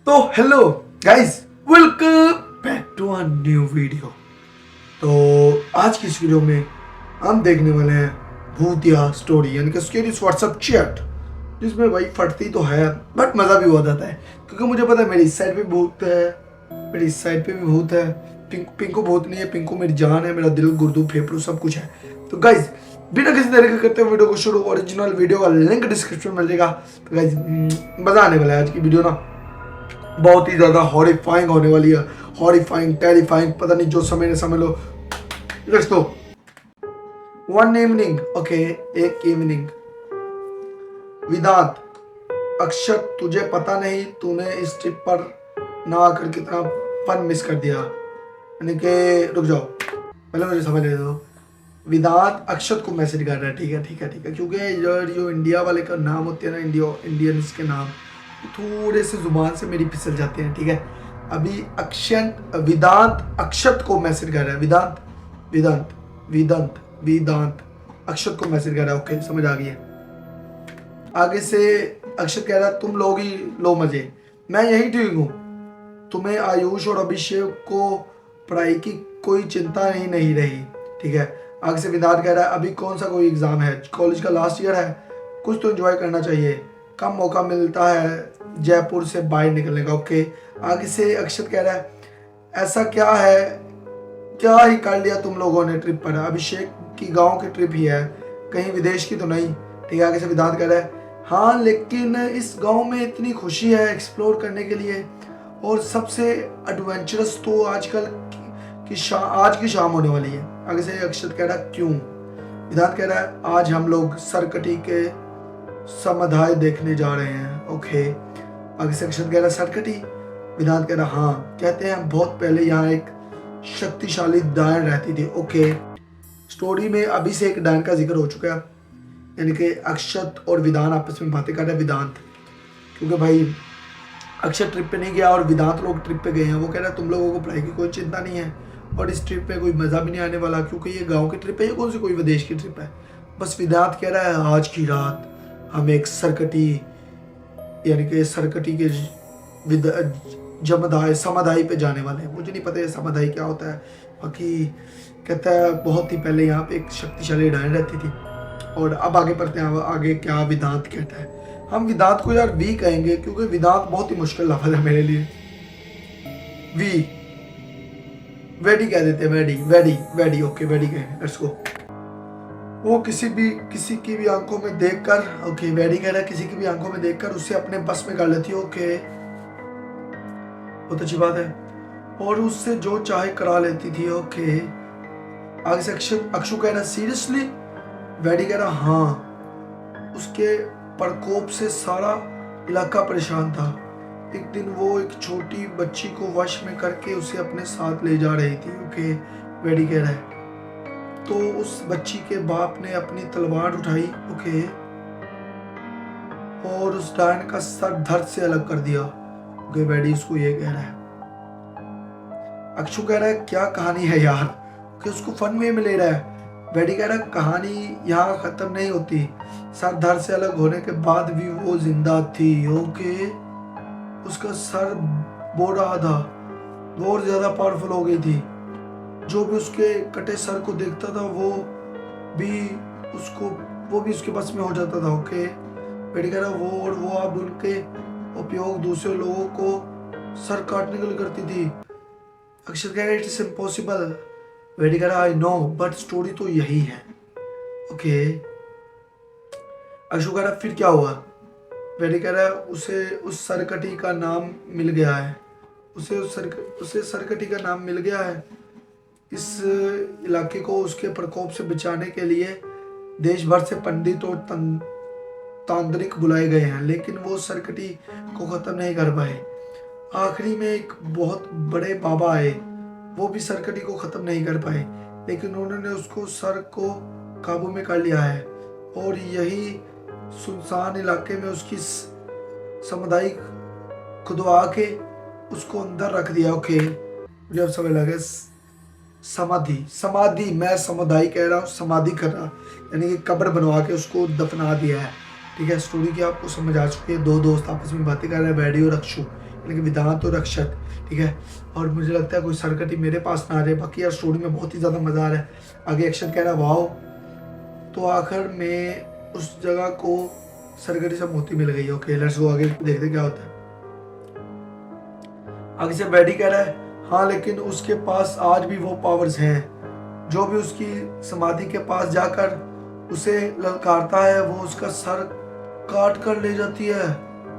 तो hello guys, welcome back to a new video. तो आज की इस वीडियो में हम देखने वाले हैं भूतिया स्टोरी, यानी कि स्टोरीज व्हाट्सएप चैट, जिसमें भाई फटती तो है बट मज़ा भी बहुत आता है, क्योंकि मुझे पता है मेरी इस साइड पे भूत है, मेरी इस साइड पे भी भूत है। पिंकू भूत नहीं है, पिंकू मेरी जान है, मेरा दिल, गुर्दू, फेफड़ू सब कुछ है। तो गाइज बिना किसी तरीके करते हुए वीडियो को शुरू। ओरिजिनल वीडियो का लिंक डिस्क्रिप्शन में मिलेगा। तो गाइज मज़ा आने वाला है। आज की वीडियो ना बहुत ही ज्यादा हॉरिफाइंग होने वाली है, हॉरिफाइंग, टेरिफाइंग, पता नहीं जो समझ लो। Let's go. One evening, okay, एक इवनिंग। वेदांत, अक्षत, तुझे पता नहीं तूने इस ट्रिप पर ना आकर कितना फन मिस कर दिया। यानी कि रुक जाओ, पहले मुझे समझ ले दो। वेदांत अक्षत को मैसेज कर रहा है, ठीक है ठीक है ठीक है, क्योंकि जो इंडिया वाले का नाम होते हैं ना, इंडियंस के नाम थोड़े से जुबान से मेरी फिसल जाते हैं, ठीक है। अभी वेदांत अक्षत को मैसेज कर रहा है, वेदांत वेदांत वेदांत वेदांत अक्षत को मैसेज कर रहा है। ओके, समझ आ गई है। आगे से अक्षत कह रहा है, तुम लोग ही लो मजे, मैं यही ठीक हूँ। तुम्हें आयुष और अभिषेक को पढ़ाई की कोई चिंता नहीं रही, ठीक है। आगे से वेदांत कह रहा है, अभी कौन सा कोई एग्जाम है, कॉलेज का लास्ट ईयर है, कुछ तो एंजॉय करना चाहिए, कम मौका मिलता है जयपुर से बाहर निकलने का। ओके, आगे से अक्षत कह रहा है, ऐसा क्या है, क्या ही कर लिया तुम लोगों ने ट्रिप पर, अभिषेक की गांव की ट्रिप ही है, कहीं विदेश की तो नहीं, ठीक है। आगे से वेदांत कह रहा है, हाँ लेकिन इस गांव में इतनी खुशी है एक्सप्लोर करने के लिए, और सबसे एडवेंचरस तो आजकल आज की शाम होने वाली है। आगे से अक्षत कह रहा है, क्यों। वेदांत कह रहा है, आज हम लोग सरकटी के समाधाय देखने जा रहे हैं। ओके, आगे से अक्षत कह रहा है, सरकटी। वेदांत कह रहा, हाँ कहते हैं बहुत पहले यहाँ एक शक्तिशाली डायन रहती थी। ओके, स्टोरी में अभी से एक डायन का जिक्र हो चुका है, यानी कि अक्षत और वेदांत आपस में बातें कर रहे हैं। वेदांत, क्योंकि भाई अक्षत ट्रिप पे नहीं गया और वेदांत लोग ट्रिप पे गए हैं, वो कह रहा है तुम लोगों को पढ़ाई की कोई चिंता नहीं है और इस ट्रिप पे कोई मज़ा भी नहीं आने वाला, क्योंकि ये गांव की ट्रिप है, ये कौन सी कोई विदेश की ट्रिप है। बस वेदांत कह रहा है, आज की रात हम एक सरकटी, यानी कि सरकटी के समाधाई पे जाने वाले हैं। मुझे नहीं पता ये समाधाई क्या होता है, बाकी कहता है बहुत ही पहले यहाँ पे एक शक्तिशाली डायन रहती थी। और अब आगे पढ़ते हैं, आगे क्या वेदांत कहता है। हम वेदांत को यार वी कहेंगे, क्योंकि वेदांत बहुत ही मुश्किल लफ्ज़ है मेरे लिए। वेडी कह देते हैं, वेडी। ओके, वेडी कहें, लेट्स गो। वो किसी की भी आंखों में देखकर, ओके, वेडी कह रहा है, किसी की भी आंखों में देखकर उसे अपने बस में कर लेती हो। ओके, बहुत अच्छी बात है, और उससे जो चाहे करा लेती थी। ओके, आगे से अक्षु कह रहा है, सीरियसली। वेडी कह रहा, हाँ, उसके प्रकोप से सारा इलाका परेशान था। एक दिन वो एक छोटी बच्ची को वश में करके उसे अपने साथ ले जा रही थी। ओके, वेडी कह रहा है, तो उस बच्ची के बाप ने अपनी तलवार उठाई, ओके, और उस डायन का सर धड़ से अलग कर दिया। ओके, वेडी उसको ये कह रहा है। अक्षु कह रहा है, क्या कहानी है यार, कि उसको फन में ले रहा है। वेडी कह रहा है, कहानी यहाँ खत्म नहीं होती, सर धड़ से अलग होने के बाद भी वो जिंदा थी। ओके, उसका सर बोल रहा था, बहुत ज्यादा पावरफुल हो गई थी, जो भी उसके कटे सर को देखता था वो भी उसके बस में हो जाता था। ओके, वेडी कह रहा है, वो अब उनके उपयोग दूसरे लोगों को सर काटने के लिए करती थी। अक्षर कह रहा है, इट्स इम्पॉसिबल। वेडी कह रहा है, आई नो, बट स्टोरी तो यही है। ओके, अक्षु कह रहा है, फिर क्या हुआ। वेडी कह रहा है, उसे उस सरकटी का नाम मिल गया है, उसे सरकटी का नाम मिल गया है। इस इलाके को उसके प्रकोप से बचाने के लिए देश भर से पंडित और तांत्रिक बुलाए गए हैं, लेकिन वो सरकटी को खत्म नहीं कर पाए। आखिरी में एक बहुत बड़े बाबा आए, वो भी सरकटी को खत्म नहीं कर पाए, लेकिन उन्होंने उसको सर को काबू में कर लिया है, और यही सुनसान इलाके में उसकी समुदाय खुदवा के उसको अंदर रख दिया। ओके, मुझे अब समझ लगा, समाधि, मैं समुदाय कह रहा हूँ, समाधि कर रहा, यानी कि कब्र बनवा के उसको दफना दिया है, ठीक है। स्टोरी की आपको समझ आ चुकी है। दो दोस्त आपस में बातें कर रहे हैं, वेडी और अक्षु, यानी कि वेदांत और अक्षत, ठीक है। और मुझे लगता है कोई सरकटी मेरे पास ना आ रहे। बाकी यार स्टोरी में बहुत ही ज़्यादा मज़ा आ रहा है। आगे अक्षत कह रहा है वाओ। तो आखिर में उस जगह को सरकटी से मोती मिल गई। ओके लेट्स गो, आगे देखते क्या होता है। आगे से बैडी कह रहा है हाँ, लेकिन उसके पास आज भी वो पावर्स हैं। जो भी उसकी समाधि के पास जाकर उसे ललकारता है वो उसका सर काट कर ले जाती है।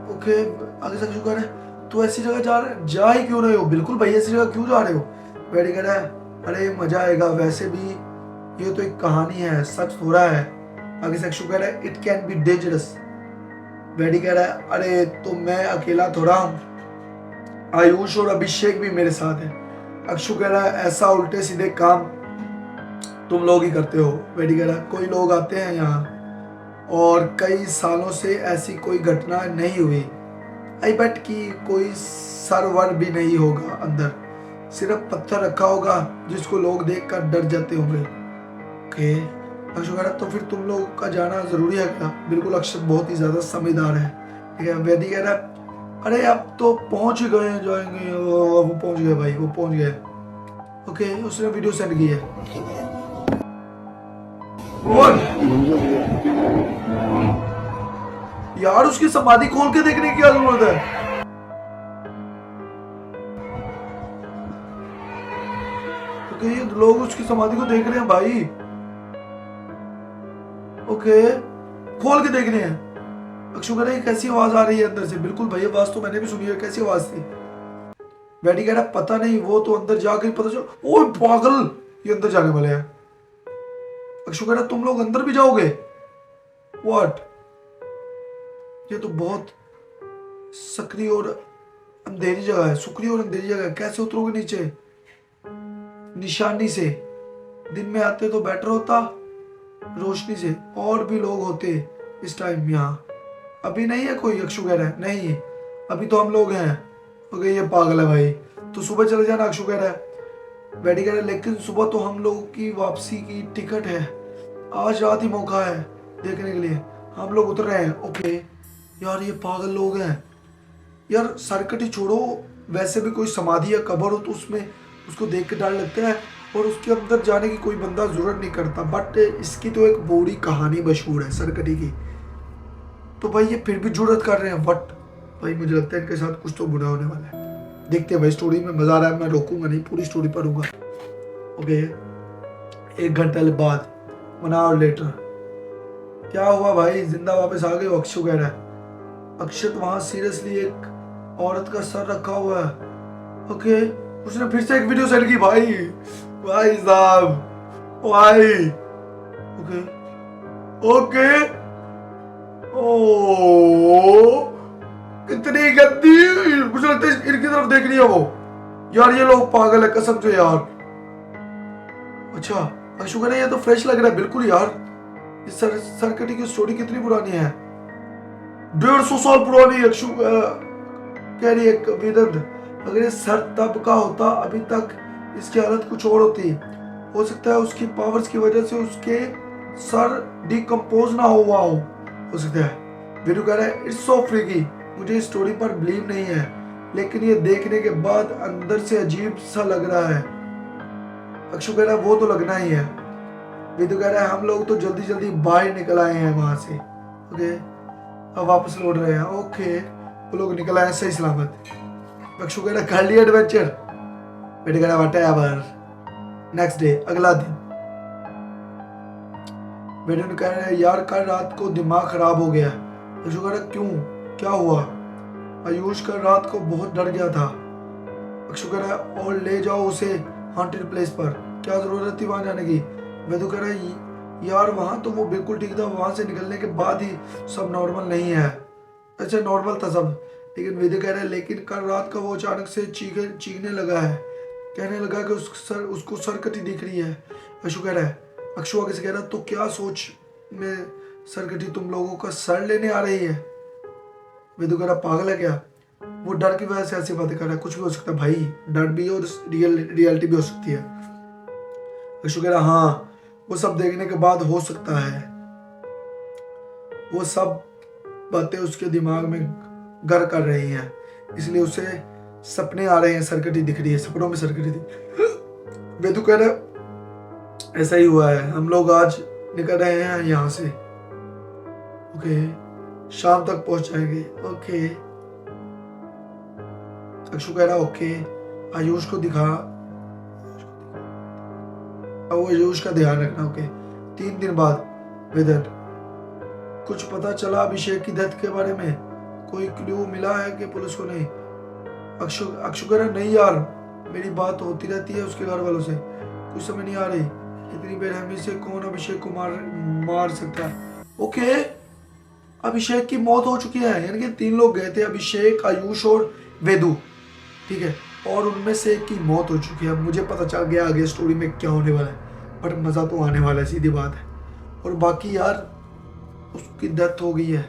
ओके आगे से कह रहा है तो ऐसी जगह जा ही क्यों रहे हो? बिल्कुल भाई, ऐसी जगह क्यों जा रहे हो? बैडी कह रहा है अरे मजा आएगा, वैसे भी ये तो एक कहानी है, सच हो रहा है। आगे से कह रहा है it can be dangerous. Baddie कह रहा है अरे तो मैं अकेला थोड़ा हूँ, आयुष और अभिषेक भी मेरे साथ है। अक्षु कह रहा है ऐसा उल्टे सीधे काम तुम लोग ही करते हो। बेटी कह रहा है कोई लोग आते हैं यहाँ और कई सालों से ऐसी कोई घटना नहीं हुई। आई बेट कि कोई सर्वर भी नहीं होगा अंदर, सिर्फ पत्थर रखा होगा जिसको लोग देखकर डर जाते होंगे। ओके अक्षु कह रहा है तो फिर तुम लोग का जाना जरूरी है क्या? बिल्कुल अक्षत बहुत ही ज्यादा समझदार है, ठीक है। वेदी कह रहा है अरे अब तो पहुंच गए जाएंगे। वो पहुंच गए भाई, वो पहुंच गए। ओके उसने वीडियो सेंड की है। यार उसकी समाधि खोल के देखने की क्या जरूरत है? ओके ये लोग उसकी समाधि को देख रहे हैं भाई। ओके खोल के देख रहे हैं। अक्षु कह रहा है कैसी आवाज आ रही है अंदर से? बिल्कुल भाई आवाज तो मैंने भी सुनी है, कैसी आवाज थी? बैडी कह रहा पता नहीं, वो तो अंदर जाकर पता चल। ओए पागल, ये अंदर जाने वाले हैं। अक्षु कह रहा तुम लोग अंदर भी जाओगे? व्हाट, ये तो बहुत सक्रिय और अंधेरी जगह है। सुक्रिय और अंधेरी जगह है, कैसे उतरोगे नीचे? निशानी से। दिन में आते तो बेटर होता, रोशनी से। और भी लोग होते इस टाइम यहाँ। अभी नहीं है कोई? अक्षु कह रहा है नहीं अभी तो हम लोग हैं। ओके ये पागल है भाई, तो सुबह चले जाना। अक्षु कह रहा है। बैडी कह रहा है लेकिन सुबह तो हम लोग की वापसी की टिकट है, आज रात ही मौका है देखने के लिए, हम लोग उतर रहे हैं। ओके यार ये पागल लोग हैं यार। सरकटी छोड़ो, वैसे भी कोई समाधि या कब्र हो तो उसमें उसको देख के डर लगता है और उसके अंदर जाने की कोई बंदा जरूरत नहीं करता। बट इसकी तो एक बुरी कहानी मशहूर है सरकटी की, तो भाई ये फिर भी जुर्रत कर रहे हैं। बट भाई मुझे लगता है इनके साथ कुछ तो बुरा होने वाला है। देखते हैं भाई, स्टोरी में मजा आ रहा है, मैं रोकूंगा नहीं, पूरी स्टोरी पढ़ूंगा। ओके 1 घंटे बाद 1 आवर लेटर। क्या हुआ भाई, जिंदा वापस आ गए? अक्षु कह रहा है। अक्षत वहां सीरियसली एक औरत का सर रखा हुआ है। ओके उसने फिर से एक वीडियो सेंड की भाई। भाई साहब भाई। ओके ओके ओ कितनी गंदी, मुझे लगता है इनकी तरफ देख रही है वो। यार ये लोग पागल है कसम से यार। अच्छा अक्षु कह रहा है ये तो फ्रेश लग रहा है। बिल्कुल यार, इस सरकटी की स्टोरी कितनी पुरानी है, 150 साल पुरानी। अक्षु कह रही है विदंत, अगर ये सर तब का होता अभी तक इसकी हालत कुछ और होती। हो सकता है उसकी पावर्स की वजह से उसके सर डिकम्पोज ना हुआ हो सकता है। वीरू कह रहा है इट्स सो फ्रीकी, मुझे इस स्टोरी पर बिलीव नहीं है, लेकिन ये देखने के बाद अंदर से अजीब सा लग रहा है। अक्षु कह रहा है वो तो लगना ही है। विदु कह रहा है हम लोग तो जल्दी जल्दी बाहर निकल आए हैं वहां से। ओके अब वापस लौट रहे हैं। ओके वो लोग निकल आए सही सलामत। अक्षु कह रहा है कर लिया एडवेंचर? बेटे कह रहा है व्हाटएवर। नेक्स्ट डे, अगला दिन। बेटे ने कह रहा है यार कल रात को दिमाग खराब हो गया। अक्षु कह रहा है क्यों, क्या हुआ? आयुष कल रात को बहुत डर गया था। अक्षु कह रहा है और ले जाओ उसे हॉन्टेड प्लेस पर, क्या जरूरत थी वहां जाने की? वेदु कह रहा है यार वहां तो वो बिल्कुल ठीक था, वहां से निकलने के बाद ही सब नॉर्मल नहीं है। अच्छा नॉर्मल था सब, लेकिन वेदु कह रहा है लेकिन कल रात का वो अचानक से चीखने लगा है, कहने लगा कि उसको सरकटी दिख रही है। अक्षु कह रहा है। अक्षु आगे से कह रहा है तो क्या सोच में सरकटी तुम लोगों का सर लेने आ रही है? वेदु कह रहा पागल है क्या, वो डर की वजह से ऐसी बातें कर रहा है। कुछ भी हो सकता है भाई, डर भी और रियलिटी भी हो सकती है। अक्षु कह रहा हाँ वो सब देखने के बाद हो सकता है, वो सब बातें उसके दिमाग में घर कर रही हैं। इसलिए उसे सपने आ रहे हैं, सरकटी दिख रही है, सपनों में सरकटी दिख। वेदू कह रहा ऐसा ही हुआ है, हम लोग आज निकल रहे हैं यहाँ से, ओके, शाम तक पहुंच जाएंगे, ओके। अक्षु कह रहा ओके, आयुष को दिखा, वो आयुष का ध्यान रखना, ओके। 3 दिन बाद वेदन, कुछ पता चला अभिषेक की डेथ के बारे में? कोई क्लू मिला है कि पुलिस को? नहीं। अक्षु कह रहा नहीं यार, मेरी बात होती रहती है उसके घर वालों से, कुछ समझ नहीं आ रही, इतनी बेरहमी से कौन अभिषेक को मार सकता है? ओके, अभिषेक की मौत हो चुकी है, यानी कि 3 लोग गए थे, अभिषेक, आयुष और वेदू, ठीक है, और उनमें से एक की मौत हो चुकी है। मुझे पता चल गया आगे स्टोरी में क्या होने वाला है, पर मजा तो आने वाला है, सीधी बात है। और बाकी यार उसकी डेथ हो गई है।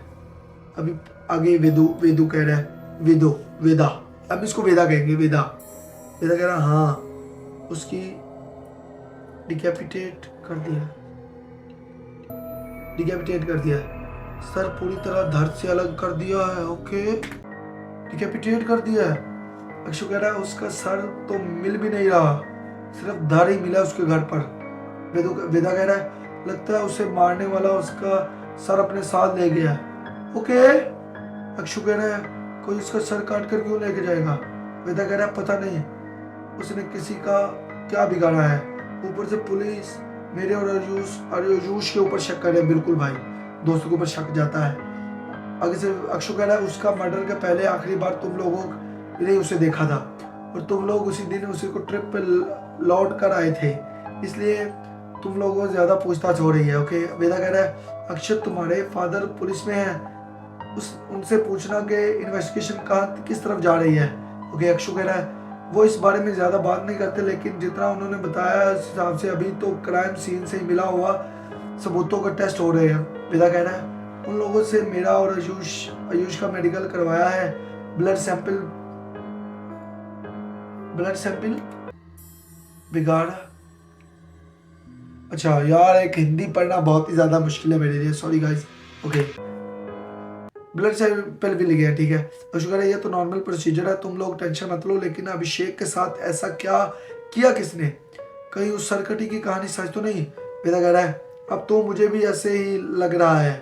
अभी आगे वेदू कह रहा है, वेदा, अब इसको वेदा कहेंगे, वेदा कह रहा हाँ, उसकी डिकैपिटेट कर दिया, सर पूरी तरह धड़ से अलग कर दिया है, ओके, डिकैपिटेट कर दिया है। अक्षु कह रहा है उसका सर तो मिल भी नहीं रहा, सिर्फ धड़ ही मिला उसके घर पर। वेदा कह रहा है लगता है उसे मारने वाला उसका सर अपने साथ ले गया, ओके। अक्षु कह रहा है कोई उसका सर काट कर क्यों लेके जाएगा? वेदा कह रहा है पता नहीं, उसने किसी का क्या बिगाड़ा है, ऊपर से पुलिस मेरे और आयुष के ऊपर शक कर रहे हैं। बिल्कुल भाई, दोस्तों के ऊपर शक जाता है। आगे से अक्षु कह रहा है उसका मर्डर के पहले आखिरी बार तुम लोगों ने उसे देखा था, और तुम लोग उसी दिन उसी को ट्रिप पे लौट कर आए थे, इसलिए तुम लोगों को ज्यादा पूछताछ हो रही है, ओके। वेदा कह रहा है अक्षत तुम्हारे फादर पुलिस में है, उनसे पूछना कि इन्वेस्टिगेशन कहाँ किस तरफ जा रही है, ओके। अक्षु कह रहा है वो इस बारे में ज्यादा बात नहीं करते, लेकिन जितना उन्होंने बताया उस हिसाब से अभी तो क्राइम सीन से ही मिला हुआ सबूतों का टेस्ट हो रहे हैं। वेदा कह रहा है उन लोगों से मेरा और आयुष का मेडिकल करवाया है, ब्लड सैंपल बिगाड़ा। अच्छा यार, एक हिंदी पढ़ना बहुत ही ज्यादा मुश्किल है मेरे लिए, sorry guys, okay. Blood sample भी ले गया, ठीक है। अशोक कह रहा है ये तो नॉर्मल प्रोसीजर है, तुम लोग टेंशन मत लो, लेकिन अभिषेक के साथ ऐसा क्या किया किसने? कहीं उस सरकटी की कहानी सच तो नहीं? वेदा कह रहा है अब तो मुझे भी ऐसे ही लग रहा है,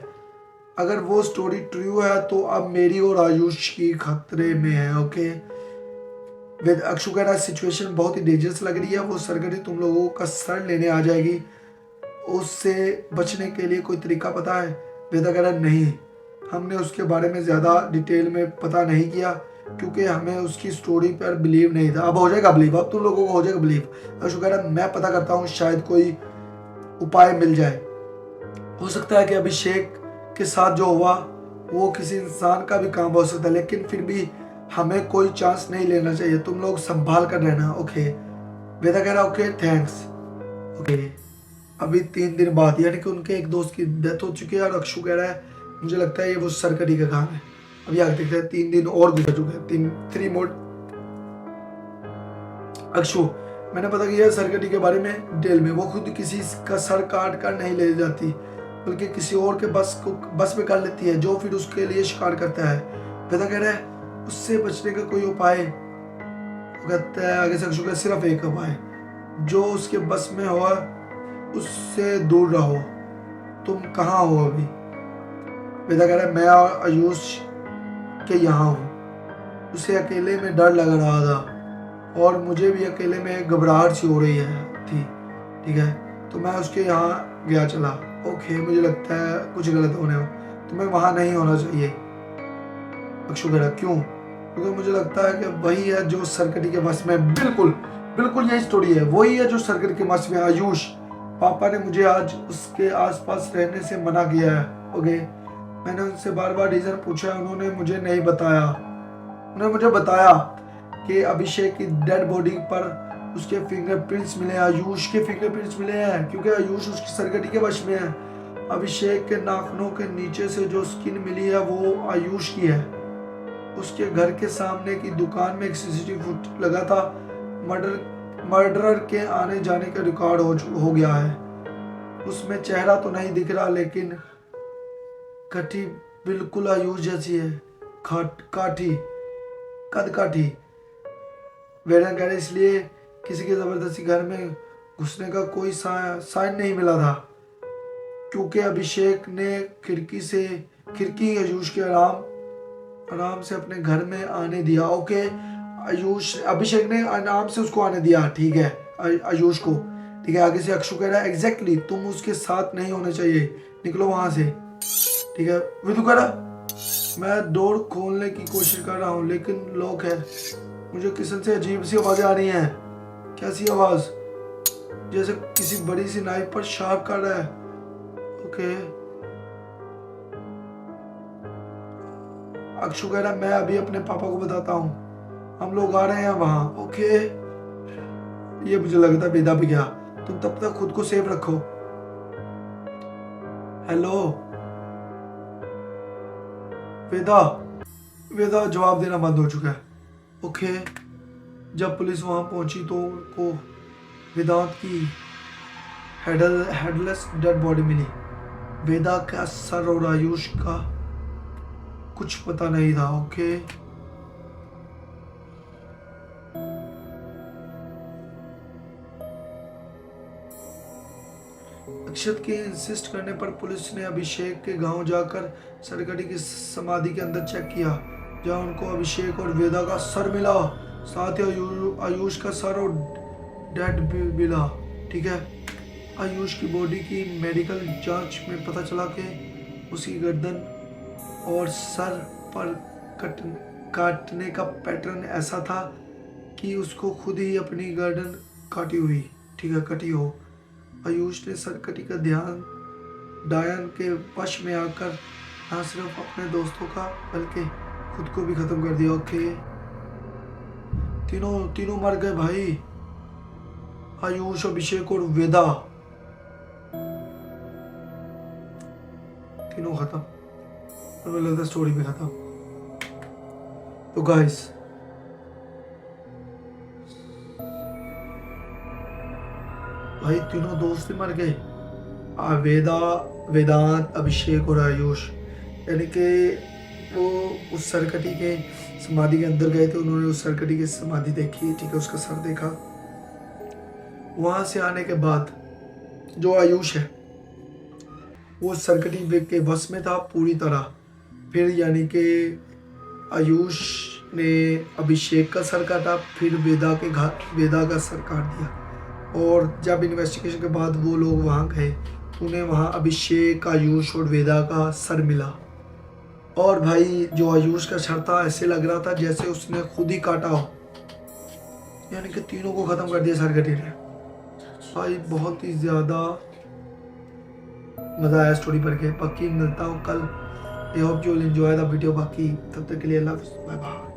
अगर वो स्टोरी ट्रू है तो अब मेरी और आयुष की खतरे में है, ओके। अक्षु कह रहा है सिचुएशन बहुत ही डेंजरस लग रही है, वो सरकटी तुम लोगों का सर लेने आ जाएगी, उससे बचने के लिए कोई तरीका पता है? वेदा कह रहा है नहीं, हमने उसके बारे में ज्यादा डिटेल में पता नहीं किया, क्योंकि हमें उसकी स्टोरी पर बिलीव नहीं था। अब हो जाएगा बिलीव, अब तुम लोगों को हो जाएगा बिलीव। अक्षु कह रहा है मैं पता करता हूँ, शायद कोई उपाय मिल जाए, हो सकता है कि अभिषेक के साथ जो हुआ वो किसी इंसान का भी काम हो सकता है, लेकिन फिर भी हमें कोई चांस नहीं लेना चाहिए, तुम लोग संभाल कर रहना, ओके। वेदा कह रहा ओके थैंक्स, ओके। अभी 3 दिन बाद, यानी कि उनके एक दोस्त की डेथ हो चुकी है, और अक्षु कह रहा है मुझे लगता है ये वो सरकटी का काम है। अभी आगे देखते हैं, 3 दिन और गुजर चुके हैं, 3 मोड। अक्षु मैंने पता किया सरकटी के बारे में डिटेल में, वो खुद किसी का सर काट कर नहीं ले जाती, बल्कि किसी और के बस में कर लेती है, जो फिर उसके लिए शिकार करता है। वेदा कह रहा है उससे बचने का कोई उपाय? कहता है आगे से अक्षु का सिर्फ एक उपाय, जो उसके बस में हो उससे दूर रहो। तुम कहाँ हो अभी? वेदा कह रहा है मैं और आयुष के यहाँ हूँ, उसे अकेले में डर लग रहा था और मुझे भी अकेले में घबराहट सी हो रही थी, ठीक है, तो मैं उसके यहाँ गया चला, ओके। मुझे लगता है कुछ गलत होने हो, तुम्हें वहाँ नहीं होना चाहिए। अक्षु कह रहा क्यों? क्योंकि मुझे लगता है कि वही है जो सरकटी के बस में, बिल्कुल यही स्टोरी है, वही है जो सरकटी के बस में। आयुष पापा ने मुझे आज उसके आसपास रहने से मना किया है, ओके। मैंने उनसे बार बार रीजन पूछा, उन्होंने मुझे नहीं बताया। उन्होंने मुझे बताया कि अभिषेक की डेड बॉडी पर उसके फिंगरप्रिंट्स मिले, आयुष के फिंगरप्रिंट्स मिले हैं, क्योंकि आयुष उसकी सरकटी के वश में है। अभिषेक के नाखूनों के नीचे से जो स्किन मिली है वो आयुष की है। उसके घर के सामने की दुकान में एक सीसीटीवी फुटेज लगा था, मर्डरर के आने जाने का रिकॉर्ड हो गया है। उसमें चेहरा तो नहीं दिख रहा, लेकिन कटी बिल्कुल आयुष जैसी है। कद का थी। वेदन कह रहे इसलिए किसी के जबरदस्ती घर में घुसने का कोई साइन नहीं मिला था, क्योंकि अभिषेक ने खिड़की आयुष के आराम से अपने घर में आने दिया। ओके, अभिषेक ने आराम से उसको आने दिया, ठीक है, आयुष को, ठीक है। आगे से अक्षु कह रहा है एग्जैक्टली तुम उसके साथ नहीं होने चाहिए, निकलो वहां से, ठीक है। विदु कह रहा मैं डोर खोलने की कोशिश कर रहा हूँ लेकिन लॉक है। मुझे किचन से अजीब सी आवाजें आ रही हैं। कैसी आवाज? जैसे किसी बड़ी सी नाइफ पर शार्प कर रहा है। ओके, अक्षु कह रहा मैं अभी अपने पापा को बताता हूँ, हम लोग आ रहे हैं वहां। ओके, ये मुझे लगता है वेदा भी गया, तुम तब तक खुद को सेफ रखो। हेलो वेदा जवाब देना बंद हो चुका है। ओके, जब पुलिस वहां पहुंची तो उनको वेदांत की हेडलेस डेड बॉडी मिली। वेदा का सर और आयुष का कुछ पता नहीं था। ओके, अक्षत के इंसिस्ट करने पर पुलिस ने अभिषेक के गांव जाकर सरकटी की समाधि के अंदर चेक किया, जहां उनको अभिषेक और वेदा का सर मिला, साथ ही आयुष का सर और डेड भी मिला, ठीक है। आयुष की बॉडी की मेडिकल जांच में पता चला कि उसकी गर्दन और सर पर काटने का पैटर्न ऐसा था कि उसको खुद ही अपनी गर्दन काटी हुई, ठीक है, कटी हो। आयुष ने सरकटी का ध्यान डायन के वश में आकर न सिर्फ अपने दोस्तों का बल्कि खुद को भी खत्म कर दिया। ओके, तीनों मर गए भाई, आयुष, अभिषेक और वेदा, तीनों खत्म। मुझे लगता है स्टोरी भी खत्म। तो गाइस, भाई तीनों दोस्त ही मर गए, वेदांत, अभिषेक और आयुष। यानी कि वो उस सरकटी के समाधि के अंदर गए थे, उन्होंने उस सरकटी की समाधि देखी, ठीक है, उसका सर देखा। वहां से आने के बाद जो आयुष है वो सरकटी के बस में था पूरी तरह। फिर यानी कि आयुष ने अभिषेक का सर काटा, फिर वेदा का सर काट दिया। और जब इन्वेस्टिगेशन के बाद वो लोग वहाँ गए तो उन्हें वहाँ अभिषेक, आयुष और वेदा का सर मिला। और भाई जो आयुष का सर था ऐसे लग रहा था जैसे उसने खुद ही काटा हो, यानी कि तीनों को खत्म कर दिया सरकटी ने। भाई बहुत ही ज़्यादा मज़ा आया स्टोरी पढ़ के। बाकी मिलता हूँ कल। I hope you will enjoy the video. बाकी तब तक के लिए लव, बाय बाय।